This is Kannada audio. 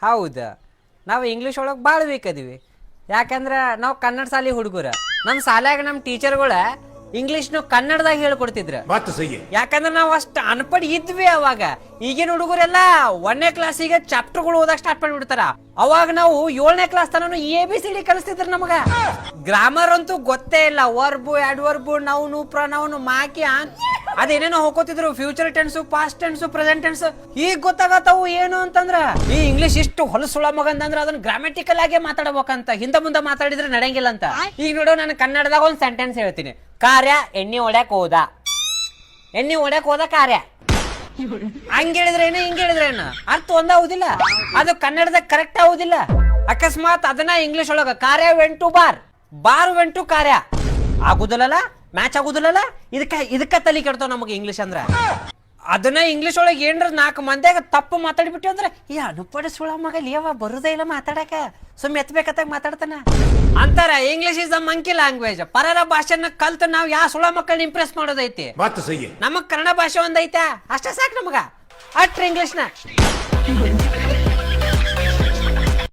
ಹೌದು, ನಾವು ಇಂಗ್ಲೀಷ್ ಒಳಗೆ ಭಾಳ ವೀಕ್ ಅದೀವಿ. ಯಾಕಂದ್ರೆ ನಾವು ಕನ್ನಡ ಶಾಲೆ ಹುಡುಗರ. ನಮ್ಮ ಶಾಲ್ಯಾಗ ನಮ್ಮ ಟೀಚರ್ಗಳ ಇಂಗ್ಲೀಷ್ನು ಕನ್ನಡದಾಗ ಹೇಳ್ಕೊಡ್ತಿದ್ರ. ಯಾಕಂದ್ರೆ ನಾವು ಅಷ್ಟು ಅನ್ಪಡ್ ಇದ್ವಿ ಅವಾಗ. ಈಗಿನ ಹುಡುಗರೆಲ್ಲ 1ನೇ ಕ್ಲಾಸಿಗೆ ಚಾಪ್ಟರ್ಗಳು ಓದಕ್ ಸ್ಟಾರ್ಟ್ ಮಾಡಿಬಿಡ್ತಾರ. ಅವಾಗ ನಾವು 7ನೇ ಕ್ಲಾಸ್ ತನಕ ABCD ಕಲಿಸ್ತಿದ್ರ. ನಮಗ ಗ್ರಾಮರ್ ಅಂತೂ ಗೊತ್ತೇ ಇಲ್ಲ. ವರ್ಬು, ಅಡ್ವರ್ಬು, ನೌನು, ಪ್ರನೌನು, ಮಾಕಿ, ಅದೇನೇನೋ ಹೋಗ್ಕೋತಿದ್ರು. Future tense, past tense, present tense. ಈಗ ಗೊತ್ತಾಗತ್ತವು ಏನು ಅಂತಂದ್ರ ಈ ಇಂಗ್ಲಿಷ್ ಇಷ್ಟು ಹೊಲಸುಳ ಮಗಂದ್ರ ಅದನ್ನ ಗ್ರಾಮೆಟಿಕಲ್ ಆಗೇ ಮಾತಾಡ್ಬೇಕಂತ, ಹಿಂದ ಮುಂದೆ ಮಾತಾಡಿದ್ರೆ ನಡೆಯಂಗಿಲ್ಲ ಅಂತ. ಈಗ ನೋಡು, ನಾನು ಕನ್ನಡದಾಗ ಒಂದು ಸೆಂಟೆನ್ಸ್ ಹೇಳ್ತೀನಿ. ಕಾರ್ಯ ಎಣ್ಣೆ ಹೊಡ್ಯಾಕ್ ಹೋದ, ಎಣ್ಣೆ ಹೊಡ್ಯಾಕ್ ಹೋದ ಕಾರ್ಯ. ಹಂಗ ಹೇಳಿದ್ರೇನು ಹಿಂಗ ಹೇಳಿದ್ರೇನು ಅರ್ಥ ಒಂದಾವುದಿಲ್ಲ. ಅದು ಕನ್ನಡದಾಗ ಕರೆಕ್ಟ್ ಆಗುದಿಲ್ಲ. ಅಕಸ್ಮಾತ್ ಅದನ್ನ ಇಂಗ್ಲಿಷ್ ಒಳಗ ಕಾರ್ಯ went to bar, bar went to ಕಾರ್ಯ ಆಗುದಿಲ್ಲಲ್ಲ, ಮ್ಯಾಚ್ ಆಗುದಿಲ್ಲಲ್ಲ. ಇದಕ್ಕ ತಲೆ ಕೆಡ್ತಾವ ನಮಗೆ ಇಂಗ್ಲಿಷ್ ಅಂದ್ರ. ಅದನ್ನ ಇಂಗ್ಲಿಷ್ ಒಳಗೆ ಏನ್ರ 4 ಮಂದಿಯಾಗ ತಪ್ಪು ಮಾತಾಡ್ಬಿಟ್ಟು ಅಂದ್ರೆ ಈ ಅನುಪಡ ಸುಳ ಮಗ ಲೇವ ಬರುದೇ ಇಲ್ಲ ಮಾತಾಡಕ, ಸುಮ್ಮನೆ ಎತ್ತಬೇಕತ್ತಾಗ ಮಾತಾಡ್ತಾನ ಅಂತಾರ. English is the monkey language. ಪರರ ಭಾಷೆನ ಕಲ್ತು ನಾವ್ ಯಾವ ಸುಳ ಮಕ್ಕಳನ್ನ ಇಂಪ್ರೆಸ್ ಮಾಡೋದೈತಿ. ನಮಗ್ ಕನ್ನಡ ಭಾಷೆ ಒಂದೈತೆ, ಅಷ್ಟೇ ಸಾಕು ನಮಗ. ಅಟ್ರ ಇಂಗ್ಲಿಷ್ನ